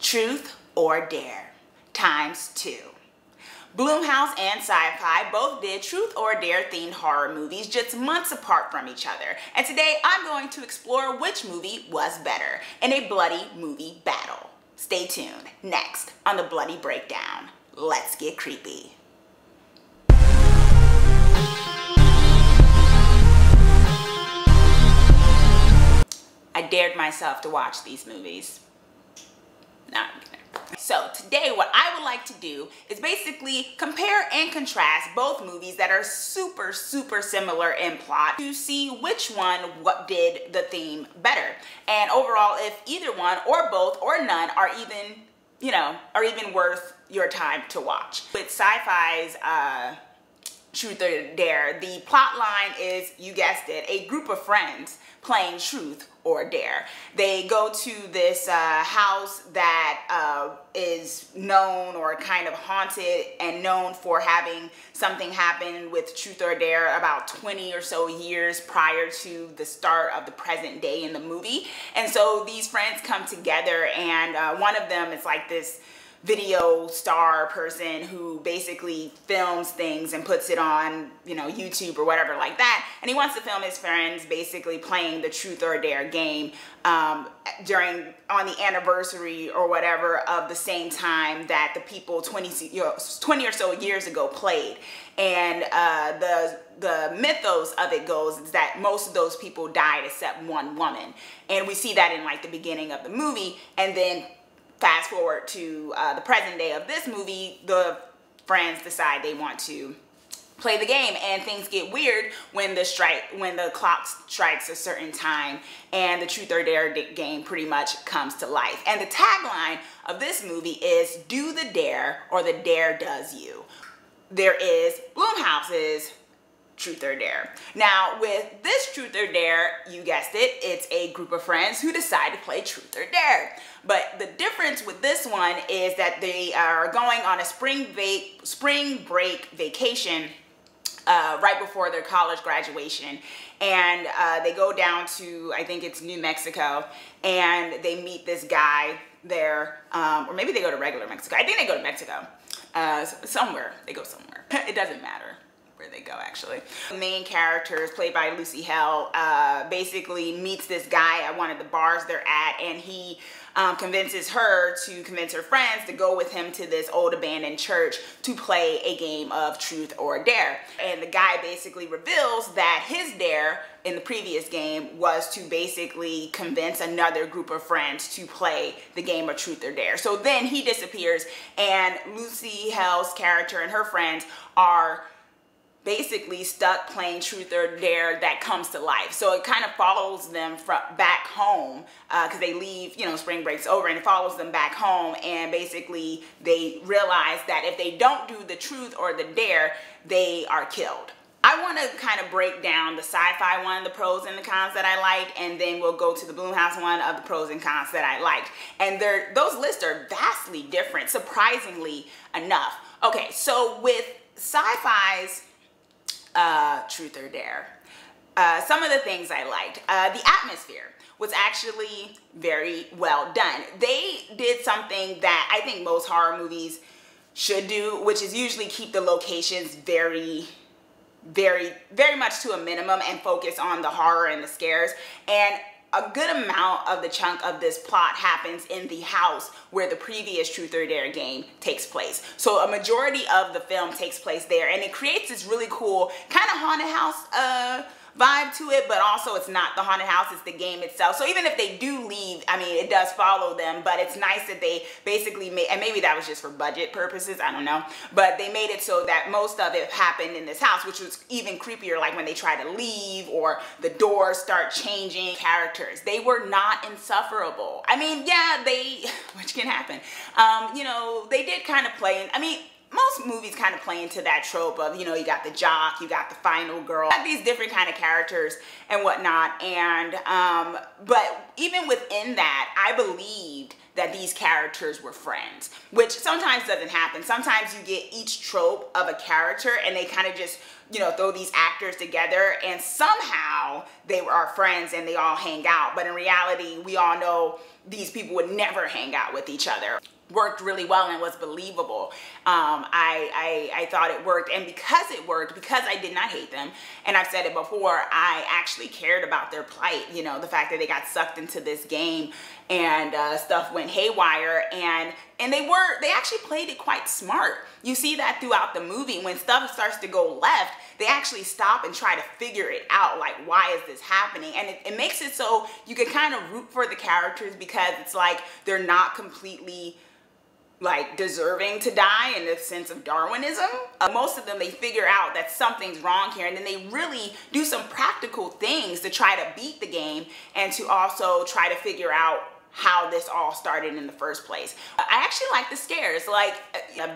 Truth or Dare ×2. Blumhouse and SyFy both did Truth or Dare themed horror movies just months apart from each other. And today I'm going to explore which movie was better in a bloody movie battle. Stay tuned. Next on the Bloody Breakdown. Let's get creepy. I dared myself to watch these movies. No, I'm kidding. So today what I would like to do is basically compare and contrast both movies that are super similar in plot to see which one did the theme better. And overall, if either one or both or none are even worth your time to watch. With SyFy's Truth or Dare, the plot line is, you guessed it, a group of friends playing Truth or Dare. They go to this house that is known or kind of haunted and known for having something happen with Truth or Dare about 20 or so years prior to the start of the present day in the movie. And so these friends come together, and one of them is like this video star person who basically films things and puts it on, YouTube or whatever like that. And he wants to film his friends basically playing the Truth or Dare game on the anniversary or whatever of the same time that the people 20 or so years ago played. And the mythos of it goes is that most of those people died except one woman. And we see that in like the beginning of the movie. And then fast forward to the present day of this movie, the friends decide they want to play the game, and things get weird when the clock strikes a certain time and the Truth or Dare game pretty much comes to life. And the tagline of this movie is, "Do the dare or the dare does you." There is Blumhouse's Truth or Dare. Now with this Truth or Dare, you guessed it, it's a group of friends who decide to play Truth or Dare. But the difference with this one is that they are going on a spring break vacation right before their college graduation. And they go down to, I think it's New Mexico, and they meet this guy there, or maybe they go to regular Mexico. I think they go to Mexico. Somewhere. They go somewhere. It doesn't matter where they go, actually. The main character is played by Hale, basically meets this guy at one of the bars they're at, and he convinces her to convince her friends to go with him to this old abandoned church to play a game of Truth or Dare. And the guy basically reveals that his dare in the previous game was to basically convince another group of friends to play the game of Truth or Dare. So then he disappears, and Hale's character and her friends are basically stuck playing Truth or Dare that comes to life. So it kind of follows them back home because they leave, spring break's over, and it follows them back home, and basically they realize that if they don't do the Truth or the Dare, they are killed. I want to kind of break down the SyFy one, the pros and the cons that I liked, and then we'll go to the Blumhouse one of the pros and cons that I liked. And those lists are vastly different, surprisingly enough. Okay, so with SyFy's Truth or Dare, some of the things I liked. The atmosphere was actually very well done. They did something that I think most horror movies should do, which is usually keep the locations very much to a minimum and focus on the horror and the scares. And a good amount of the chunk of this plot happens in the house where the previous Truth or Dare game takes place. So a majority of the film takes place there, and it creates this really cool kind of haunted house vibe to it, but also it's not the haunted house, it's the game itself. So even if they do leave, I mean, it does follow them, but it's nice that they basically made, and maybe that was just for budget purposes, I don't know, but they made it so that most of it happened in this house, which was even creepier, like when they try to leave or the doors start changing. Characters, they were not insufferable. I mean, yeah, which can happen. They did kind of play, I mean, most movies kind of play into that trope of, you know, you got the jock, you got the final girl, you got these different kind of characters and whatnot. And but even within that, I believed that these characters were friends, which sometimes doesn't happen. Sometimes you get each trope of a character and they kind of just, you know, throw these actors together and somehow they are friends and they all hang out. But in reality, we all know these people would never hang out with each other. Worked really well and was believable. I thought it worked, and because it worked, because I did not hate them, and I've said it before, I actually cared about their plight, you know, the fact that they got sucked into this game and stuff went haywire, and they actually played it quite smart. You see that throughout the movie. When stuff starts to go left, they actually stop and try to figure it out, like, why is this happening? And it makes it so you can kind of root for the characters because it's like they're not completely like deserving to die in the sense of Darwinism. Most of them, they figure out that something's wrong here, and then they really do some practical things to try to beat the game and to also try to figure out how this all started in the first place. I actually like the scares, like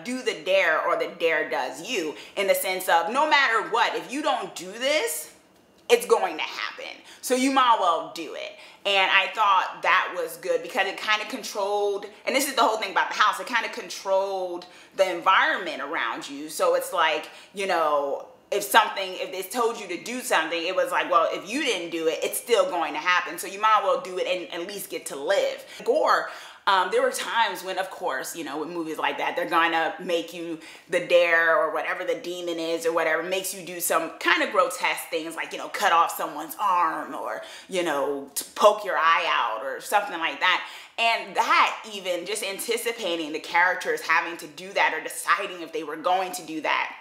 do the dare or the dare does you, in the sense of no matter what, if you don't do this, it's going to happen. So you might well do it. And I thought that was good because it kind of controlled, and this is the whole thing about the house, it kind of controlled the environment around you. So it's like, you know, if they told you to do something, it was like, well, if you didn't do it, it's still going to happen. So you might well do it and at least get to live. Gore, there were times when, of course, you know, with movies like that, they're gonna make you the dare or whatever the demon is or whatever, makes you do some kind of grotesque things like, you know, cut off someone's arm or, you know, poke your eye out or something like that. And that, even just anticipating the characters having to do that or deciding if they were going to do that,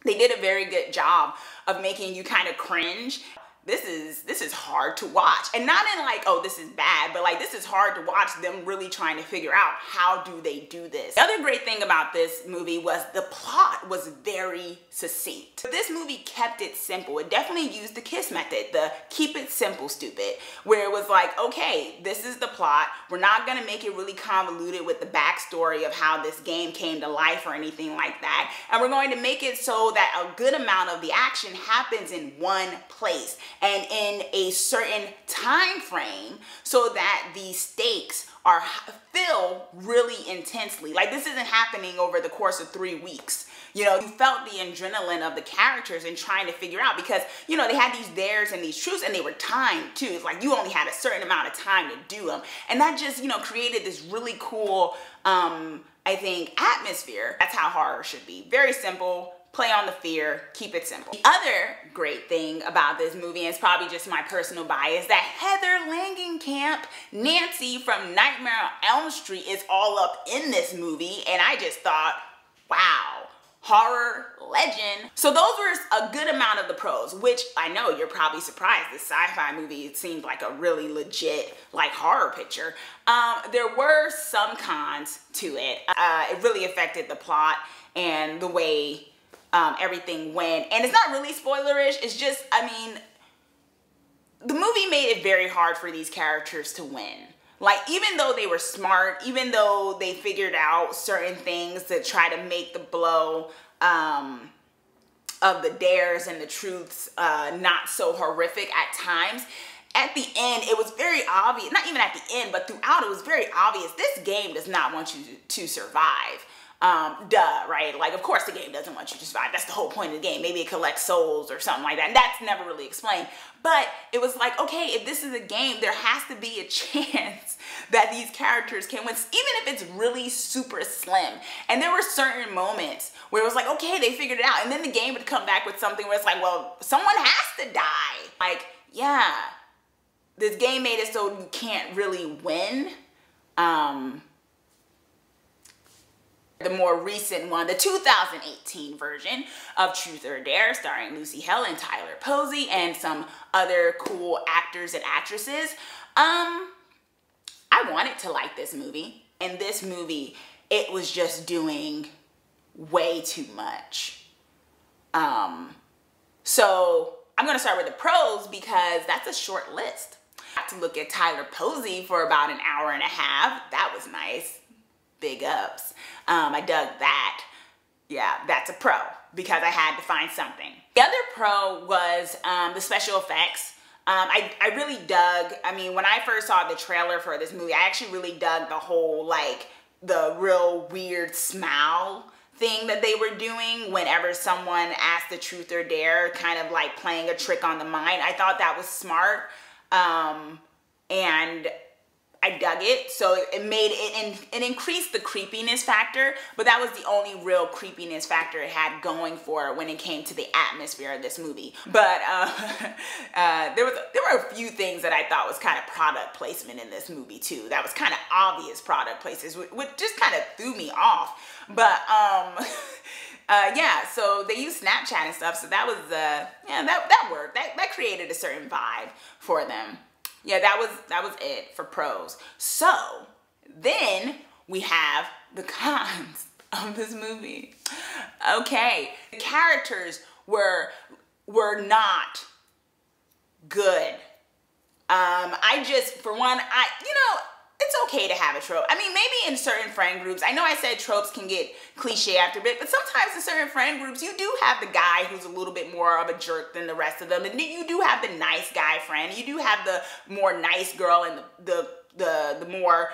they did a very good job of making you kind of cringe. This is hard to watch, and not in like, oh, this is bad, but like this is hard to watch them really trying to figure out how do they do this. The other great thing about this movie was the plot was very succinct. This movie kept it simple. It definitely used the KISS method, the keep it simple stupid, where it was like, okay, this is the plot. We're not gonna make it really convoluted with the backstory of how this game came to life or anything like that, and we're going to make it so that a good amount of the action happens in one place and in a certain time frame so that the stakes are feel really intensely. Like this isn't happening over the course of 3 weeks. You know, you felt the adrenaline of the characters and trying to figure out, because, you know, they had these dares and these truths and they were timed too. It's like you only had a certain amount of time to do them. And that just, you know, created this really cool, I think, atmosphere. That's how horror should be. Very simple. Play on the fear, keep it simple. The other great thing about this movie, and it's probably just my personal bias, that Heather Langenkamp, Nancy from Nightmare on Elm Street, is all up in this movie, and I just thought, wow, horror legend. So those were a good amount of the pros, which I know you're probably surprised. This sci-fi movie, it seemed like a really legit like horror picture. There were some cons to it. It really affected the plot and the way everything went, and it's not really spoilerish. It's just, I mean, the movie made it very hard for these characters to win. Like, even though they were smart, even though they figured out certain things to try to make the blow of the dares and the truths not so horrific at times, at the end, it was very obvious, not even at the end, but throughout, it was very obvious, this game does not want you to survive. Right? Like, of course the game doesn't want you to survive. That's the whole point of the game. Maybe it collects souls or something like that. And that's never really explained. But it was like, okay, if this is a game, there has to be a chance that these characters can win, even if it's really super slim. And there were certain moments where it was like, okay, they figured it out. And then the game would come back with something where it's like, well, someone has to die. Like, yeah, this game made it so you can't really win. The more recent one, the 2018 version of Truth or Dare, starring Lucy Hale and Tyler Posey and some other cool actors and actresses. I wanted to like this movie, and this movie, it was just doing way too much. So I'm gonna start with the pros because that's a short list. I got to look at Tyler Posey for about an hour and a half. That was nice. Big ups. I dug that. Yeah, that's a pro because I had to find something. The other pro was the special effects. I really dug, I mean, when I first saw the trailer for this movie, I actually really dug the whole, like, the real weird smile thing that they were doing whenever someone asked the truth or dare, kind of like playing a trick on the mind. I thought that was smart, and I dug it. So it made it increased the creepiness factor, but that was the only real creepiness factor it had going for it when it came to the atmosphere of this movie. But there were a few things that I thought was kind of product placement in this movie too. That was kind of obvious product places, which just kind of threw me off. But yeah, so they used Snapchat and stuff, so that was yeah, that worked. That created a certain vibe for them. Yeah, that was it for pros. So then we have the cons of this movie. Okay, the characters were not good. For one, it's okay to have a trope. I mean, maybe in certain friend groups, I know I said tropes can get cliche after a bit, but sometimes in certain friend groups, you do have the guy who's a little bit more of a jerk than the rest of them, and you do have the nice guy friend, you do have the more nice girl and the more,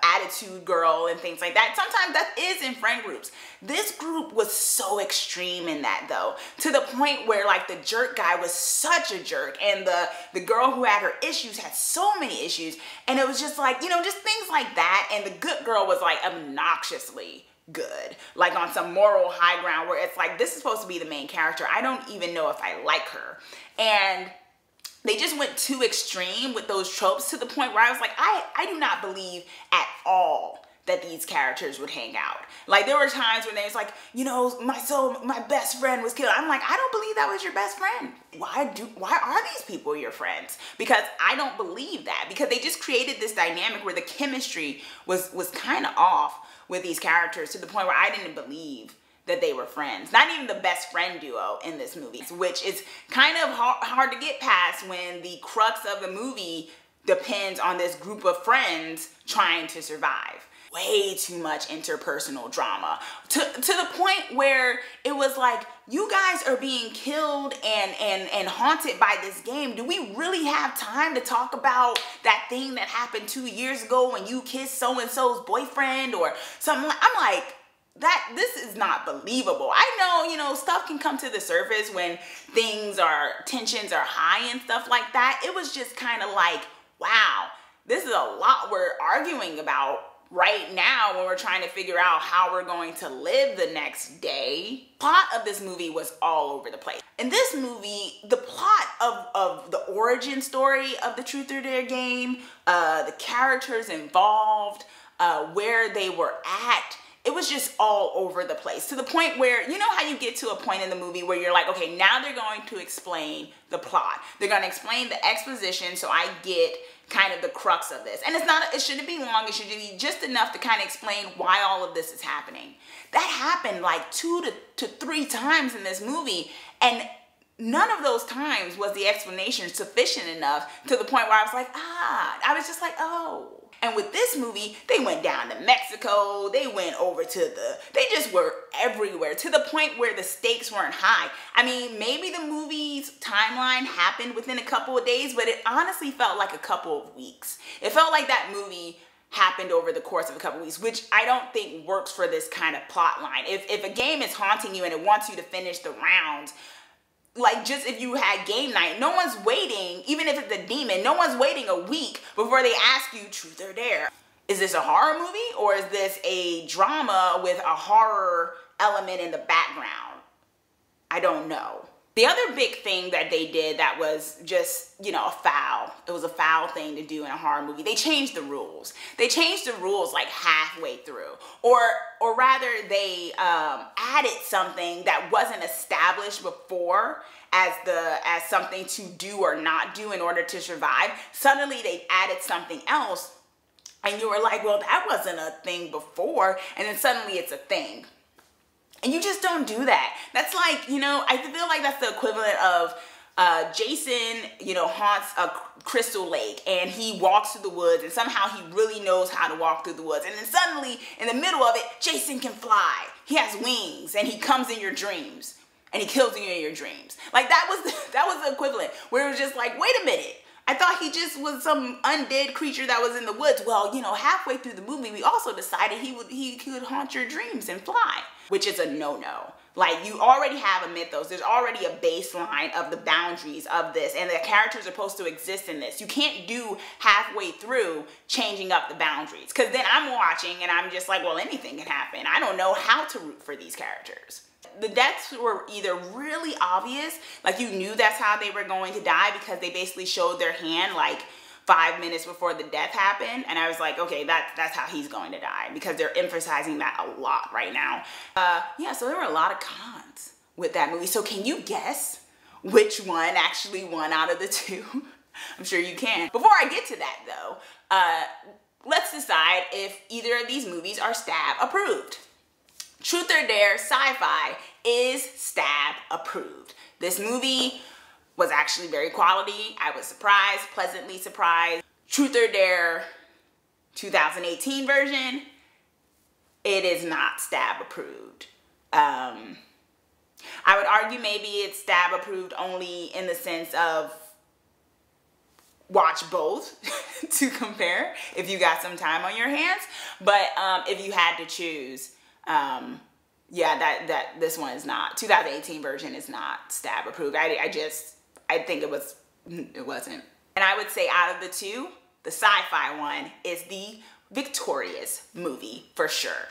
attitude girl and things like that. Sometimes that is in friend groups. This group was so extreme in that though, to the point where like the jerk guy was such a jerk and the girl who had her issues had so many issues, and it was just like, just things like that, and the good girl was like obnoxiously good, like on some moral high ground where it's like, this is supposed to be the main character. I don't even know if I like her. And they just went too extreme with those tropes to the point where I was like, I do not believe at all that these characters would hang out. Like there were times when they was like, my best friend was killed. I'm like, I don't believe that was your best friend. Why are these people your friends? Because I don't believe that, because they just created this dynamic where the chemistry was kind of off with these characters to the point where I didn't believe that they were friends. Not even the best friend duo in this movie, which is kind of hard to get past when the crux of the movie depends on this group of friends trying to survive. Way too much interpersonal drama to the point where it was like, you guys are being killed and haunted by this game. Do we really have time to talk about that thing that happened 2 years ago when you kissed so-and-so's boyfriend or something? I'm like, this is not believable. I know, stuff can come to the surface when tensions are high and stuff like that. It was just kind of like, wow, this is a lot we're arguing about right now when we're trying to figure out how we're going to live the next day. Plot of this movie was all over the place. In this movie, the plot of the origin story of the Truth or Dare game, the characters involved, where they were at, it was just all over the place, to the point where, you know how you get to a point in the movie where you're like, okay, now they're going to explain the plot. They're going to explain the exposition so I get kind of the crux of this. And it shouldn't be long. It should be just enough to kind of explain why all of this is happening. That happened like 2 to 3 times in this movie, and none of those times was the explanation sufficient enough to the point where I was like, I was just like, oh. And with this movie, they went down to Mexico, they went over they just were everywhere, to the point where the stakes weren't high. I mean, maybe the movie's timeline happened within a couple of days, but it honestly felt like a couple of weeks. It felt like that movie happened over the course of a couple of weeks, which I don't think works for this kind of plot line. If a game is haunting you and it wants you to finish the round, like just if you had game night, no one's waiting, even if it's a demon, no one's waiting a week before they ask you truth or dare. Is this a horror movie or is this a drama with a horror element in the background? I don't know. The other big thing that they did that was just, a foul. It was a foul thing to do in a horror movie. They changed the rules. They changed the rules like halfway through. Or rather, they added something that wasn't established before as something to do or not do in order to survive. Suddenly, they added something else, and you were like, well, that wasn't a thing before, and then suddenly it's a thing. And you just don't do that. That's like, I feel like that's the equivalent of Jason, you know, haunts a crystal lake and he walks through the woods and somehow he really knows how to walk through the woods. And then suddenly, in the middle of it, Jason can fly. He has wings and he comes in your dreams and he kills you in your dreams. Like that was the equivalent where it was just like, wait a minute. I thought he just was some undead creature that was in the woods. Well, you know, halfway through the movie, we also decided he could haunt your dreams and fly, which is a no-no. Like, you already have a mythos. There's already a baseline of the boundaries of this, and the characters are supposed to exist in this. You can't do halfway through changing up the boundaries, because then I'm watching and I'm just like, well, anything can happen. I don't know how to root for these characters. The deaths were either really obvious, like you knew that's how they were going to die because they basically showed their hand like 5 minutes before the death happened, and I was like, okay, that's how he's going to die, because they're emphasizing that a lot right now. Yeah, so there were a lot of cons with that movie. So can you guess which one actually won out of the two? I'm sure you can. Before I get to that though, let's decide if either of these movies are Stab approved. Truth or Dare SyFy is Stab approved. This movie was actually very quality. I was surprised, pleasantly surprised. Truth or Dare 2018 version, it is not Stab approved. I would argue maybe it's Stab approved only in the sense of watch both to compare if you got some time on your hands. But if you had to choose, yeah, this one is not. 2018 version is not Stab approved. I think it wasn't. And I would say out of the two, the SyFy one is the victorious movie for sure.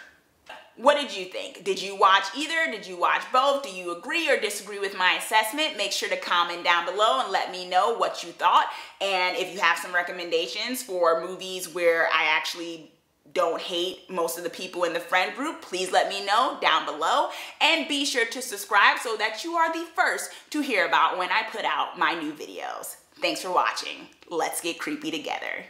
What did you think? Did you watch either? Did you watch both? Do you agree or disagree with my assessment? Make sure to comment down below and let me know what you thought. And if you have some recommendations for movies where I actually don't hate most of the people in the friend group, please let me know down below, and be sure to subscribe so that you are the first to hear about when I put out my new videos. Thanks for watching. Let's get creepy together.